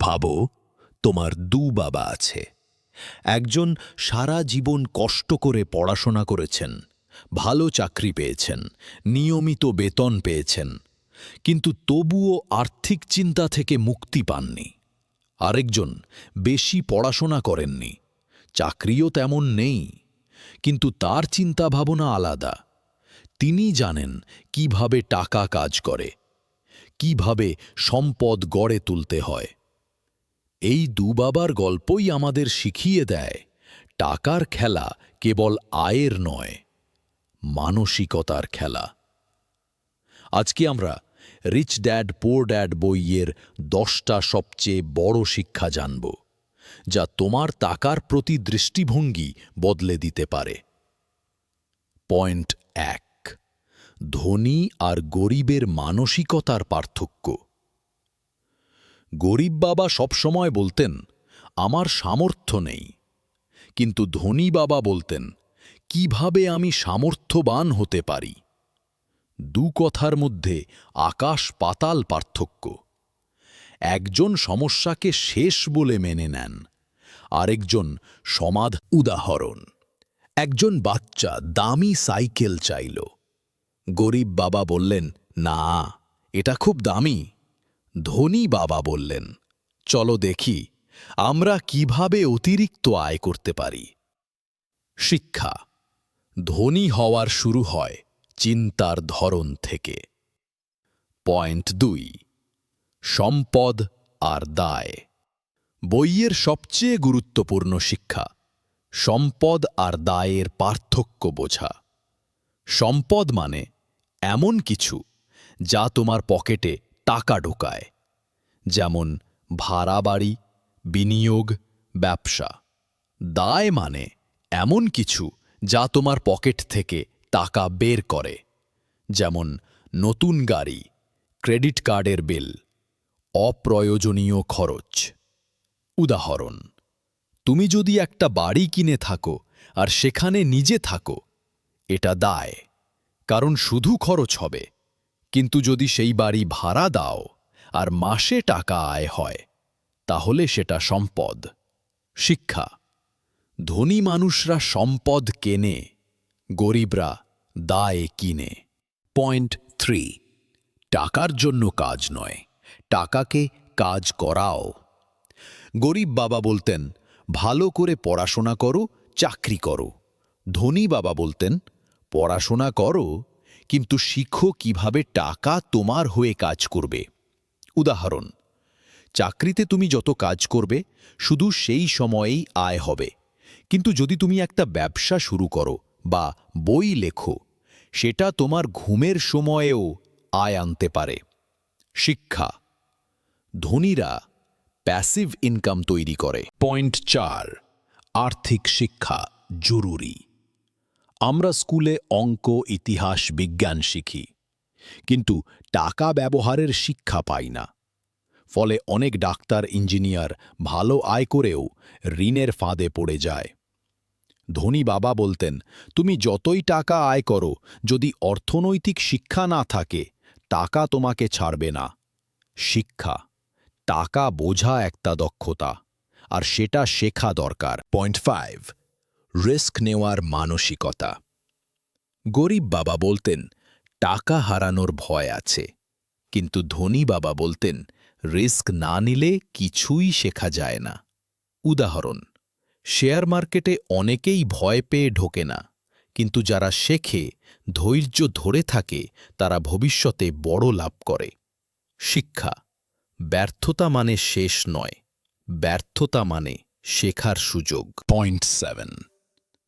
ভাবো, তোমার বাবা আছে। একজন সারা জীবন কষ্ট করে পড়াশোনা করেছেন, ভালো চাকরি পেয়েছেন, নিয়মিত বেতন পেয়েছেন, কিন্তু তবুও আর্থিক চিন্তা থেকে মুক্তি পাননি। আরেকজন বেশি পড়াশোনা করেননি, চাকরিও তেমন নেই, কিন্তু তার চিন্তা ভাবনা আলাদা। তিনি জানেন কিভাবে টাকা কাজ করে, কিভাবে সম্পদ গড়ে তুলতে হয়। এই বাবার গল্পই আমাদের শিখিয়ে দেয়, টাকার খেলা কেবল আয়ের নয়, মানসিকতার খেলা। আজকে আমরা রিচ ড্যাড পুয়ার ড্যাড বইয়ের 10টা সবচেয়ে বড় শিক্ষা জানব, যা তোমার টাকার প্রতি দৃষ্টিভঙ্গি বদলে দিতে পারে। পয়েন্ট 1, ধনী আর গরিবের মানসিকতার পার্থক্য। গরিব বাবা সবসময় বলতেন, আমার সামর্থ্য নেই, কিন্তু ধনী বাবা বলতেন, কিভাবে আমি সামর্থ্যবান হতে পারি। কথার মধ্যে আকাশ পাতাল পার্থক্য। একজন সমস্যাকে শেষ বলে মেনে নেন, আরেকজন সমাধান। উদাহরণ, একজন বাচ্চা দামি সাইকেল চাইল। গরিব বাবা বললেন, না, এটা খুব দামি। ধনী বাবা বললেন, চলো দেখি আমরা কিভাবে অতিরিক্ত আয় করতে পারি। শিক্ষা, ধনী হওয়ার শুরু হয় চিন্তার ধরন থেকে। পয়েন্ট 2, সম্পদ আর দায়। বইয়ের সবচেয়ে গুরুত্বপূর্ণ শিক্ষা, সম্পদ আর দায়ের পার্থক্য বোঝা। সম্পদ মানে এমন কিছু যা তোমার পকেটে টাকা ঢোকায়, যেমন ভাড়া বাড়ি, বিনিয়োগ, ব্যবসা। দায় মানে এমন কিছু যা তোমার পকেট থেকে টাকা বের করে, যেমন নতুন গাড়ি, ক্রেডিট কার্ডের বিল, অপ্রয়োজনীয় খরচ। উদাহরণ, তুমি যদি একটা বাড়ি কিনে থাকো আর সেখানে নিজে থাকো, এটা দায়, কারণ শুধু খরচ হবে। কিন্তু যদি সেই বাড়ি ভাড়া দাও আর মাসে টাকা আয় হয়, তাহলে সেটা সম্পদ। শিক্ষা, ধনী মানুষরা সম্পদ কেনে, গরিবরা দায় কিনে। পয়েন্ট 3, টাকার জন্য কাজ নয়, টাকাকে কাজ করাও। গরিব বাবা বলতেন, ভালো করে পড়াশোনা করো, চাকরি করো। ধনী বাবা বলতেন, পড়াশোনা করো, কিন্তু শিখো কিভাবে টাকা তোমার হয়ে কাজ করবে। উদাহরণ, চাকরিতে তুমি যত কাজ করবে শুধু সেই সময়েই আয় হবে, কিন্তু যদি তুমি একটা ব্যবসা শুরু করো বা বই লেখো, সেটা তোমার ঘুমের সময়েও আয় আনতে পারে। শিক্ষা, ধনীরা প্যাসিভ ইনকাম তৈরি করে। পয়েন্ট 4, আর্থিক শিক্ষা জরুরি। আমরা স্কুলে অঙ্ক, ইতিহাস, বিজ্ঞান শিখি, কিন্তু টাকা ব্যবহারের শিক্ষা পাই না। ফলে অনেক ডাক্তার, ইঞ্জিনিয়ার ভালো আয় করেও ঋণের ফাঁদে পড়ে যায়। ধনী বাবা বলতেন, তুমি যতই টাকা আয় করো, যদি অর্থনৈতিক শিক্ষা না থাকে, টাকা তোমাকে ছাড়বে না। শিক্ষা, টাকা বোঝা একটা দক্ষতা, আর সেটা শেখা দরকার। পয়েন্ট 5, রিস্ক নেওয়ার মানসিকতা। গরিব বাবা বলতেন, টাকা হারানোর ভয় আছে, কিন্তু ধনী বাবা বলতেন, রিস্ক না নিলে কিছুই শেখা যায় না। উদাহরণ, শেয়ার মার্কেটে অনেকেই ভয় পেয়ে ঢোকে না, কিন্তু যারা শেখে, ধৈর্য ধরে থাকে, তারা ভবিষ্যতে বড় লাভ করে। শিক্ষা, ব্যর্থতা মানে শেষ নয়, ব্যর্থতা মানে শেখার সুযোগ। পয়েন্ট 7,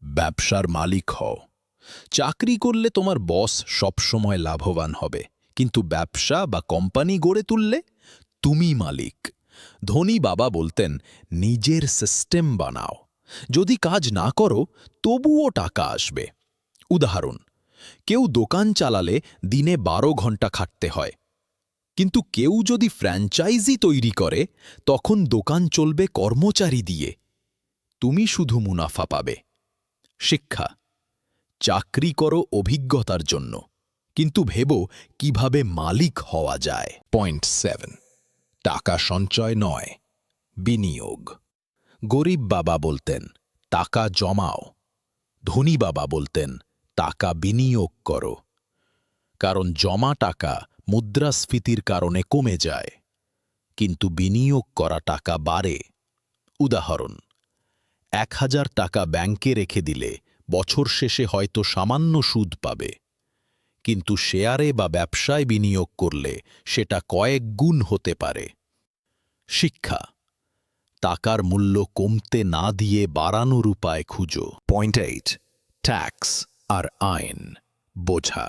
ব্যবসার মালিক হও। চাকরি করলে তোমার বস সবসময় লাভবান হবে, কিন্তু ব্যবসা বা কোম্পানি গড়ে তুললে তুমি মালিক। ধনী বাবা বলতেন, নিজের সিস্টেম বানাও, যদি কাজ না করো তবুও টাকা আসবে। উদাহরণ, কেউ দোকান চালালে দিনে 12 ঘন্টা খাটতে হয়, কিন্তু কেউ যদি ফ্র্যাঞ্চাইজি তৈরি করে, তখন দোকান চলবে কর্মচারী দিয়ে, তুমি শুধু মুনাফা পাবে। শিক্ষা, চাকরি করো অভিজ্ঞতার জন্য, কিন্তু ভেবো কিভাবে মালিক হওয়া যায়। পয়েন্ট 7, টাকা সঞ্চয় নয়, বিনিয়োগ। গরিব বাবা বলতেন, টাকা জমাও। ধনী বাবা বলতেন, টাকা বিনিয়োগ করো। কারণ জমা টাকা মুদ্রাস্ফীতির কারণে কমে যায়, কিন্তু বিনিয়োগ করা টাকা বাড়ে। উদাহরণ, ১,০০০ টাকা ব্যাংকে রেখে দিলে বছর শেষে হয়তো সামান্য সুদ পাবে, কিন্তু শেয়ারে বা ব্যবসায় বিনিয়োগ করলে সেটা কয়েক গুণ হতে পারে। শিক্ষা, টাকার মূল্য কমতে না দিয়ে বাড়ানোর উপায় খুঁজো। পয়েন্ট 8, ট্যাক্স আর আইন বোঝা।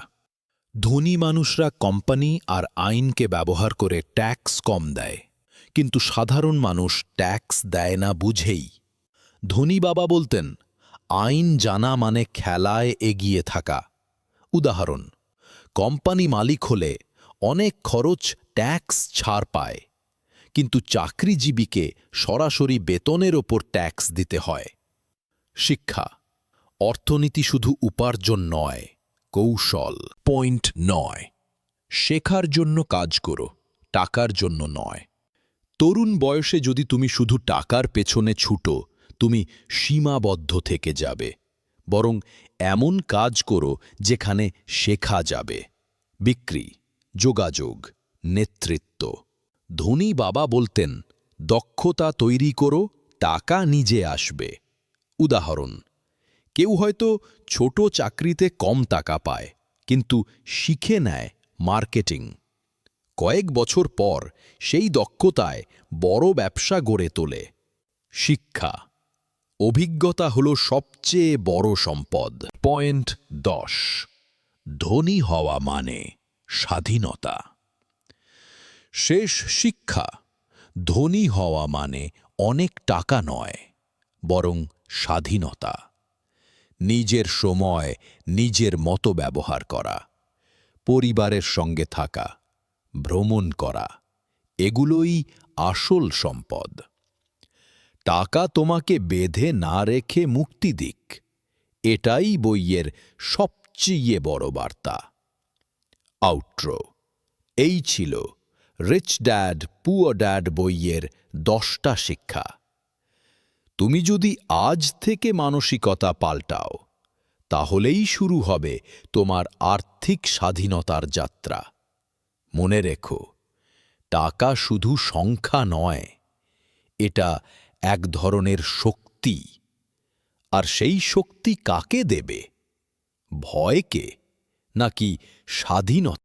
ধনী মানুষরা কোম্পানি আর আইনকে ব্যবহার করে ট্যাক্স কম দেয়, কিন্তু সাধারণ মানুষ ট্যাক্স দেয় না বুঝেই। ধনী বাবা বলতেন, আইন জানা মানে খেলায় এগিয়ে থাকা। উদাহরণ, কোম্পানি মালিক হলে অনেক খরচ ট্যাক্স ছাড় পায়, কিন্তু চাকরিজীবীকে সরাসরি বেতনের ওপর ট্যাক্স দিতে হয়। শিক্ষা, অর্থনীতি শুধু উপার্জন নয়, কৌশল। পয়েন্ট 9, শেখার জন্য কাজ করো, টাকার জন্য নয়। তরুণ বয়সে যদি তুমি শুধু টাকার পেছনে ছুটো, তুমি সীমাবদ্ধ থেকে যাবে। বরং এমন কাজ করো যেখানে শেখা যাবে। বিক্রি, যোগাযোগ, নেতৃত্ব। ধনী বাবা বলতেন, দক্ষতা তৈরি করো, টাকা নিজে আসবে। উদাহরণ, কেউ হয়তো ছোট চাকরিতে কম টাকা পায়, কিন্তু শিখে নেয় মার্কেটিং। কয়েক বছর পর সেই দক্ষতায় বড় ব্যবসা গড়ে তোলে। শিক্ষা, অভিজ্ঞতা হল সবচেয়ে বড় সম্পদ। পয়েন্ট 10, ধনী হওয়া মানে স্বাধীনতা। শেষ শিক্ষা, ধনী হওয়া মানে অনেক টাকা নয়, বরং স্বাধীনতা। নিজের সময় নিজের মতো ব্যবহার করা, পরিবারের সঙ্গে থাকা, ভ্রমণ করা, এগুলোই আসল সম্পদ। টাকা তোমাকে বেঁধে না রেখে মুক্তি দিক, এটাই বইয়ের সবচেয়ে বড় বার্তা। আউট্রো, এই ছিল রিচ ড্যাড পুয়ার ড্যাড বইয়ের 10টা শিক্ষা। তুমি যদি আজ থেকে মানসিকতা পাল্টাও, তাহলেই শুরু হবে তোমার আর্থিক স্বাধীনতার যাত্রা। মনে রেখো, টাকা শুধু সংখ্যা নয়, এটা এক ধরনের শক্তি। আর সেই শক্তি কাকে দেবে? ভয়কে নাকি স্বাধীনতা?